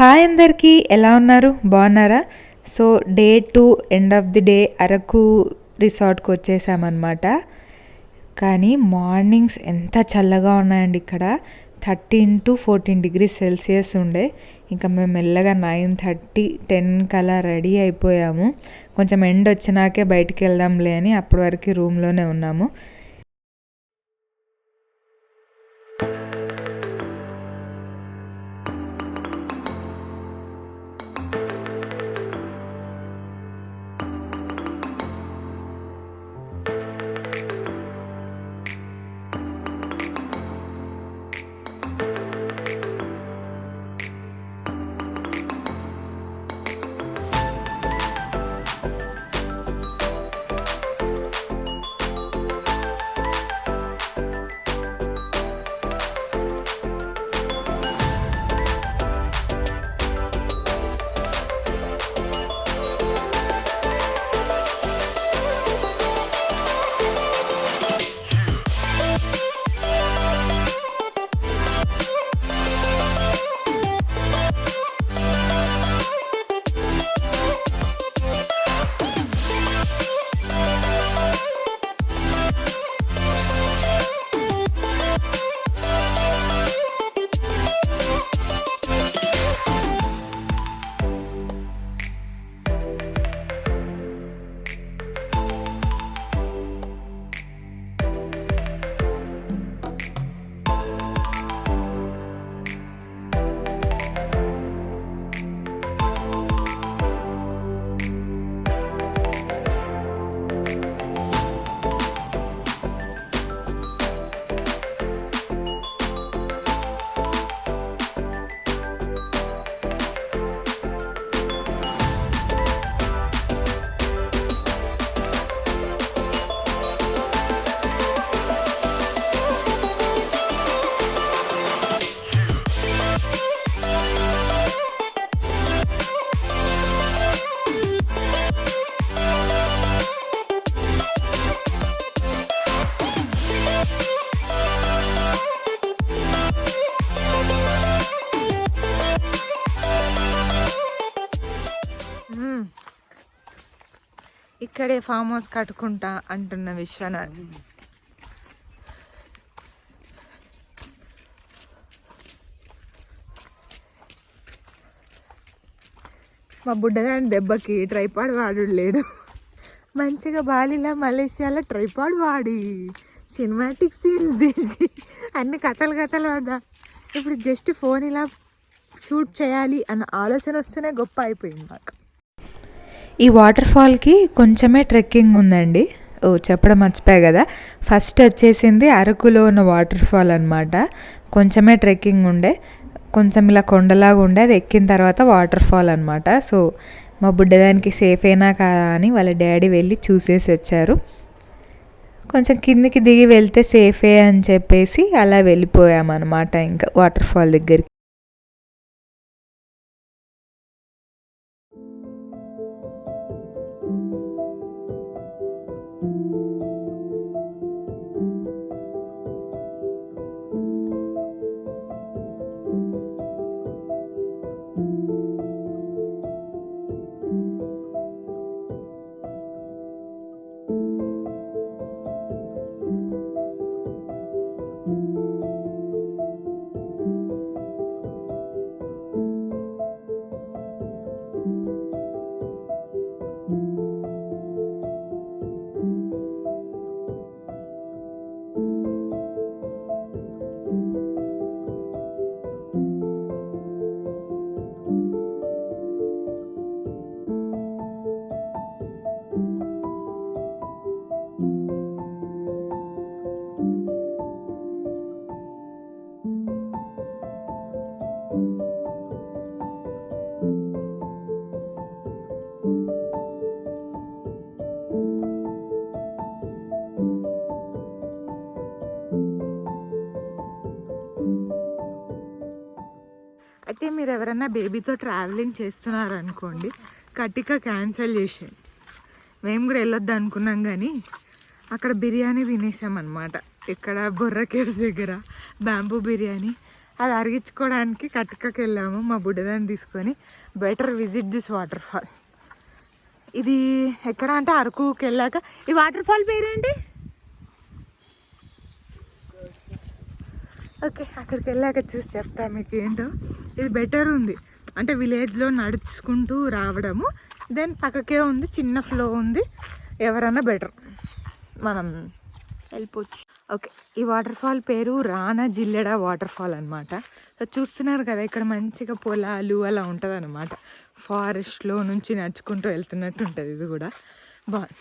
Hi అందరికీ, ఎలా ఉన్నారు? బాగున్నారా? So day 2 end of the day Araku రిసార్ట్కి వచ్చేసామన్నమాట. కానీ మార్నింగ్స్ ఎంత చల్లగా ఉన్నాయండి ఇక్కడ. 13 to 14 degrees Celsius ఉండే. ఇంకా మేము మెల్లగా 9:30, 10 కలా రెడీ అయిపోయాము. కొంచెం ఎండ్ వచ్చినాకే బయటికి వెళ్దాంలే అని అప్పటి వరకు రూమ్లోనే ఉన్నాము. ఇక్కడే ఫామ్ హౌస్ కట్టుకుంటా అంటున్న విశ్వనాథ్. మా బుడ్డదాని దెబ్బకి ట్రైపాడ్ వాడు లేడు. మంచిగా బాలీలా మలేషియాలో ట్రైపాడ్ వాడి సినిమాటిక్ సీన్స్ తీసి అన్ని కథలు వాడా. ఇప్పుడు జస్ట్ ఫోన్ ఇలా షూట్ చేయాలి అన్న ఆలోచన వస్తేనే గొప్ప అయిపోయింది మాకు. ఈ వాటర్ ఫాల్కి కొంచెమే ట్రెక్కింగ్ ఉందండి. చెప్పడం మర్చిపోయా కదా, ఫస్ట్ వచ్చేసింది అరకులో ఉన్న వాటర్ ఫాల్ అనమాట. కొంచెమే ట్రెక్కింగ్ ఉండే, కొంచెం ఇలా కొండలాగా ఉండే, అది ఎక్కిన తర్వాత వాటర్ ఫాల్ అనమాట. సో మా బుడ్డదానికి సేఫ్ అయినా కాదా అని వాళ్ళ డాడీ వెళ్ళి చూసేసి వచ్చారు. కొంచెం కిందికి దిగి వెళ్తే సేఫే అని చెప్పేసి అలా వెళ్ళిపోయామన్నమాట ఇంకా వాటర్ ఫాల్ దగ్గరికి. అయితే మీరు ఎవరైనా బేబీతో ట్రావెలింగ్ చేస్తున్నారనుకోండి, కటిక క్యాన్సిల్ చేసేయండి. మేము కూడా వెళ్ళొద్దు అనుకున్నాం కానీ అక్కడ బిర్యానీ తినేసామన్నమాట. ఇక్కడ బొర్రా కేవ్స్ దగ్గర బ్యాంబూ బిర్యానీ. అది అరిగించుకోవడానికి కట్టుకకి వెళ్ళాము మా బుడ్డదాన్ని తీసుకొని. Better visit this water fall. ఇది ఎక్కడ అంటే అరకుకి వెళ్ళాక. ఈ వాటర్ ఫాల్ పేరేంటి? ఓకే, అక్కడికి వెళ్ళాక చూసి చెప్తా మీకు ఏంటో. ఇది బెటర్ ఉంది అంటే విలేజ్లో నడుచుకుంటూ రావడము. దెన్ పక్కకే ఉంది, చిన్న ఫ్లో ఉంది. ఎవరన్నా బెటర్, మనం వెళ్ళిపోవచ్చు. ఓకే, ఈ వాటర్ ఫాల్ పేరు రానా జిల్లెడ వాటర్ ఫాల్ అనమాట. సో చూస్తున్నారు కదా, ఇక్కడ మంచిగా పొలాలు అలా ఉంటుంది అనమాట. ఫారెస్ట్లో నుంచి నడుచుకుంటూ వెళ్తున్నట్టు ఉంటుంది. ఇది కూడా బాగుంది.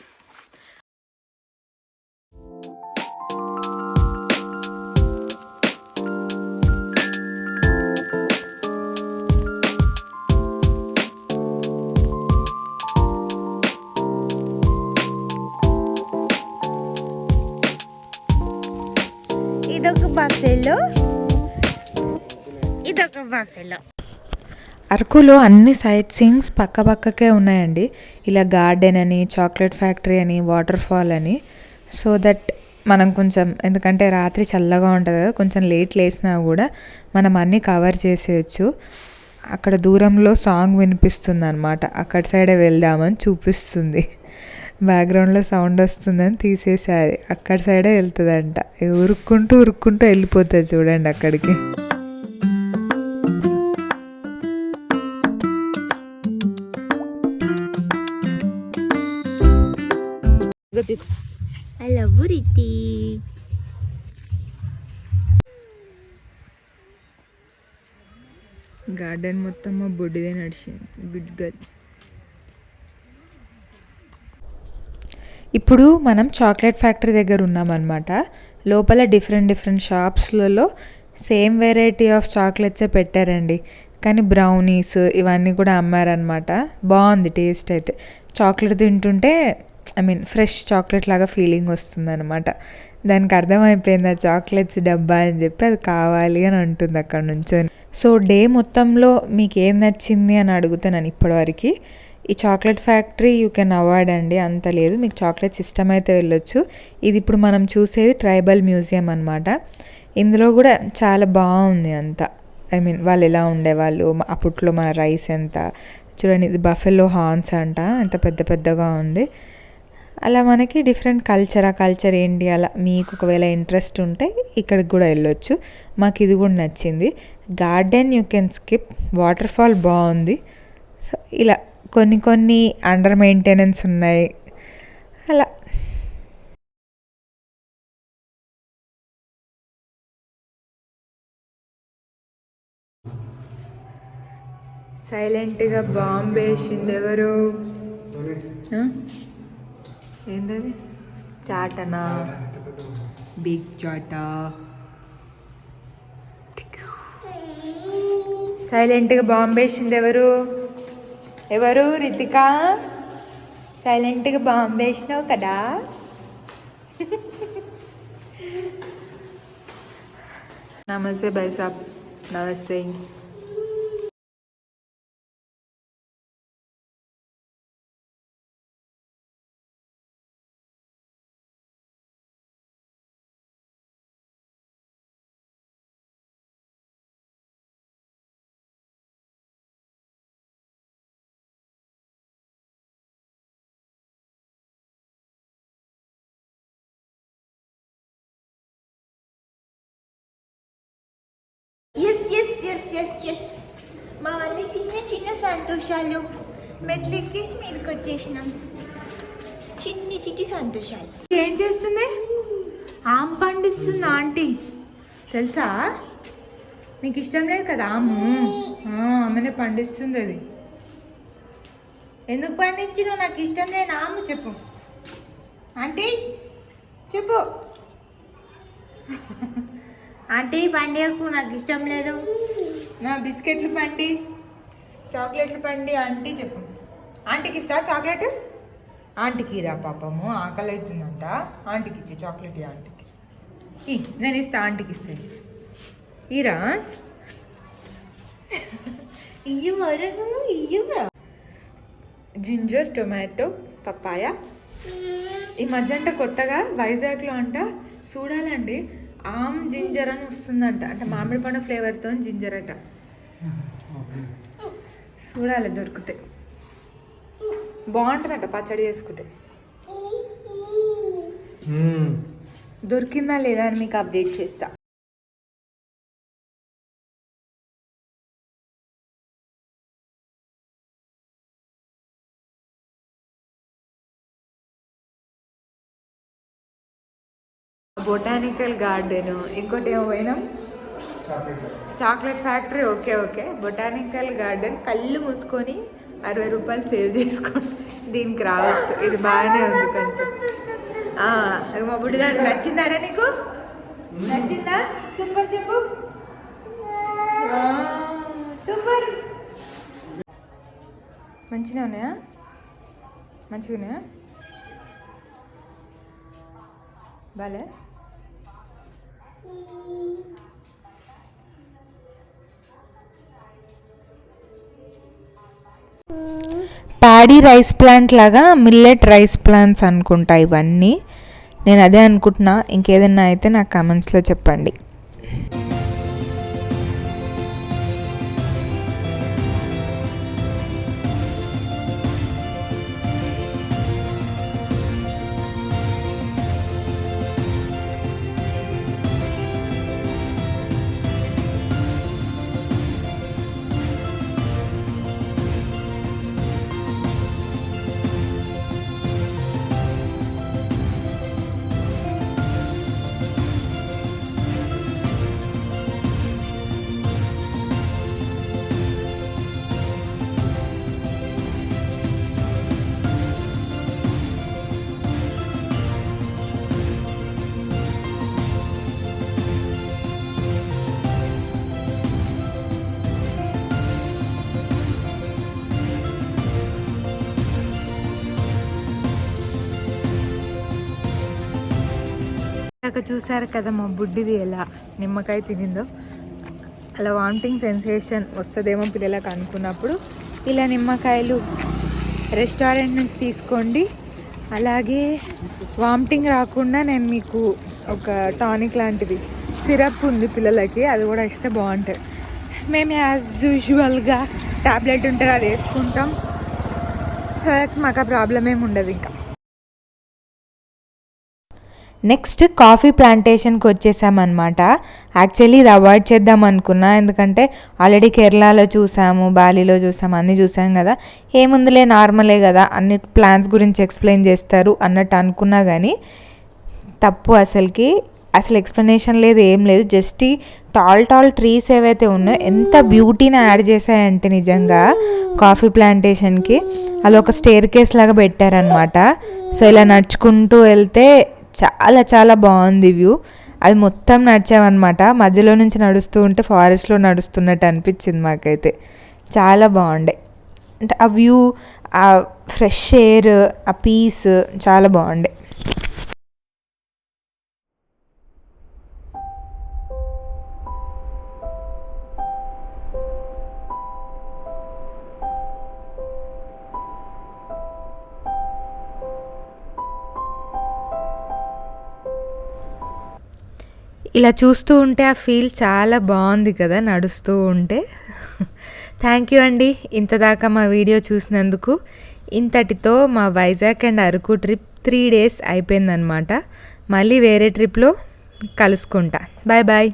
ఇదొక బఫెలో. అరకులో అన్ని సైట్ సీయింగ్స్ పక్క పక్కకే ఉన్నాయండి. ఇలా గార్డెన్ అని, చాక్లెట్ ఫ్యాక్టరీ అని, వాటర్ ఫాల్ అని. సో దట్ మనం కొంచెం, ఎందుకంటే రాత్రి చల్లగా ఉంటుంది కదా, కొంచెం లేట్ లేసినా కూడా మనం అన్నీ కవర్ చేసేయచ్చు. అక్కడ దూరంలో సాంగ్ వినిపిస్తుంది అనమాట. అక్కడ సైడే వెళ్దామని చూపిస్తుంది. బ్యాక్గ్రౌండ్లో సౌండ్ వస్తుందని తీసేసారి. అక్కడ సైడే వెళ్తుందంట. ఉరుక్కుంటూ ఉరుక్కుంటూ వెళ్ళిపోతుంది చూడండి అక్కడికి. గార్డెన్ మొత్తం మా బొడ్డిదే నడిచింది. Good girl. ఇప్పుడు మనం చాక్లెట్ ఫ్యాక్టరీ దగ్గర ఉన్నామన్నమాట. లోపల డిఫరెంట్ షాప్స్లలో సేమ్ వెరైటీ ఆఫ్ చాక్లెట్సే పెట్టారండి. కానీ బ్రౌనీస్ ఇవన్నీ కూడా అమ్మారనమాట. బాగుంది టేస్ట్ అయితే. చాక్లెట్ తింటుంటే ఫ్రెష్ చాక్లెట్ లాగా ఫీలింగ్ వస్తుంది అనమాట. దానికి అర్థమైపోయింది ఆ చాక్లెట్స్ డబ్బా అని చెప్పి అది కావాలి అని అంటుంది అక్కడ నుంచొని. సో డే మొత్తంలో మీకు ఏం నచ్చింది అని అడుగుతాను ఇప్పటివరకు. ఈ chocolate factory you can avoid అండి, అంత లేదు. మీకు చాక్లెట్స్ ఇష్టమైతే వెళ్ళొచ్చు. ఇది ఇప్పుడు మనం చూసేది ట్రైబల్ మ్యూజియం అనమాట. ఇందులో కూడా చాలా బాగుంది అంతా. వాళ్ళు ఎలా ఉండేవాళ్ళు అప్పట్లో, మన రైస్ ఎంత చూడండి. ఇది బఫెలో హార్న్స్ అంట, ఎంత పెద్ద పెద్దగా ఉంది. అలా మనకి డిఫరెంట్ కల్చర్, ఆ కల్చర్ ఏంటి అలా మీకు ఒకవేళ ఇంట్రెస్ట్ ఉంటే ఇక్కడికి కూడా వెళ్ళొచ్చు. మాకు ఇది కూడా నచ్చింది. Garden you can skip. Water fall బాగుంది. సో ఇలా కొన్ని అండర్ మెయింటెనెన్స్ ఉన్నాయి అలా. సైలెంట్గా బాంబే వేసింది ఎవరు? ఏంటది? చాటనా? బిగ్ చాటా. సైలెంట్గా బాంబే వేసింది ఎవరు? రితిక. సైలెంట్గా బాంబే వేసినావు కదా. నమస్తే భాయ్ సాబ్. నమస్తే. ఎస్ మా వాళ్ళ చిన్న సంతోషాలు. మెట్లెక్కేసి మీదకి వచ్చేసినాం. చిట్టి సంతోషాలు. ఏం చేస్తుంది? ఆమె పండిస్తుంది ఆంటీ, తెలుసా? నీకు ఇష్టం లేదు కదా ఆమెనే పండిస్తుంది. అది ఎందుకు పండించినావు? నాకు ఇష్టం లేదు ఆమె. చెప్పు ఆంటీ, చెప్పు. ఆంటీ పండియకు, నాకు ఇష్టం లేదు. నా బిస్కెట్లు పండి, చాక్లెట్లు పండి ఆంటీ చెప్పు. ఆంటీకి ఇస్తా చాక్లెట్? ఆంటీకి రా పాపము, ఆకలి అవుతుందంట. ఆంటీకి ఇచ్చే చాక్లెట్ ఆంటీకి. నేను ఇస్తా, ఆంటీకి ఇస్తాను. ఈరా ఇయ్యరా. Ginger, tomato, papaya. ఈ మధ్య అంట కొత్తగా వైజాగ్లో అంట చూడాలండి ఆమ్ జింజర్ అని వస్తుందంట, అంటే మామిడి పండు ఫ్లేవర్తో జింజర్ అట. చూడాలి దొరికితే, బాగుంటుందట పచ్చడి చేసుకుంటే. దొరికిందా లేదా అని మీకు అప్డేట్ చేస్తా. బొటానికల్ గార్డెన్, ఇంకోటి ఏమో పోయినాం, chocolate factory. Okay okay, botanical garden. కళ్ళు మూసుకొని 60 రూపాయలు సేవ్ చేసుకోండి, దీనికి రావచ్చు. ఇది బాగానే ఉంది కొంచెం. మా బుడ్డిగా నచ్చిందారా నీకు? నచ్చిందా? సూపర్ చెప్పు. సూపర్. మంచిగా ఉన్నాయా? మంచిగా ఉన్నాయా? బాలే. ప్యాడీ రైస్ ప్లాంట్ లాగా మిల్లెట్ రైస్ ప్లాంట్స్ అనుకుంటా ఇవన్నీ. నేను అదే అనుకుంటున్నా. ఇంకేదన్నా అయితే నాకు కామెంట్స్లో చెప్పండి. ఇందాక చూసారు కదా మా బుడ్డిది ఎలా నిమ్మకాయ తినిందో. అలా వామిటింగ్ సెన్సేషన్ వస్తుందేమో పిల్లలకు అనుకున్నప్పుడు ఇలా నిమ్మకాయలు రెస్టారెంట్ నుంచి తీసుకోండి. అలాగే వామిటింగ్ రాకుండా నేను మీకు ఒక టానిక్ లాంటిది సిరప్ ఉంది పిల్లలకి, అది కూడా ఇస్తే బాగుంటుంది. మేము యాజ్ యూజువల్గా ట్యాబ్లెట్ ఉంటుంది అది వేసుకుంటాం. మాకు ఆ ప్రాబ్లం ఏమి ఉండదు. ఇంకా నెక్స్ట్ కాఫీ ప్లాంటేషన్కి వచ్చేసామన్నమాట. యాక్చువల్లీ ఇది అవాయిడ్ చేద్దాం అనుకున్నా, ఎందుకంటే ఆల్రెడీ కేరళలో చూసాము, బాలీలో చూసాము, అన్నీ చూసాం కదా, ఏముందిలే నార్మలే కదా, అన్ని ప్లాంట్స్ గురించి ఎక్స్ప్లెయిన్ చేస్తారు అన్నట్టు అనుకున్నా. కానీ తప్పు, అసలు ఎక్స్ప్లెనేషన్ లేదు, ఏం లేదు. జస్ట్ ఈ టాల్ ట్రీస్ ఏవైతే ఉన్నాయో ఎంత బ్యూటీని యాడ్ చేశాయంటే నిజంగా కాఫీ ప్లాంటేషన్కి. అలా ఒక స్టేర్ కేస్ లాగా పెట్టారనమాట. సో ఇలా నడుచుకుంటూ వెళ్తే చాలా బాగుంది వ్యూ. అది మొత్తం నడిచామన్నమాట. మధ్యలో నుంచి నడుస్తూ ఉంటే ఫారెస్ట్లో నడుస్తున్నట్టు అనిపించింది మాకైతే. చాలా బాగుండే, అంటే ఆ వ్యూ, ఆ ఫ్రెష్ ఎయిర్, ఆ పీస్ చాలా బాగుండే. ఇలా చూస్తూ ఉంటే ఆ ఫీల్ చాలా బాగుంది కదా నడుస్తూ ఉంటే. థ్యాంక్ యూ అండి ఇంతదాకా మా వీడియో చూసినందుకు. ఇంతటితో మా Vizag and Araku trip 3 days అయిపోయిందనమాట. మళ్ళీ వేరే ట్రిప్లో కలుసుకుంటా. Bye bye.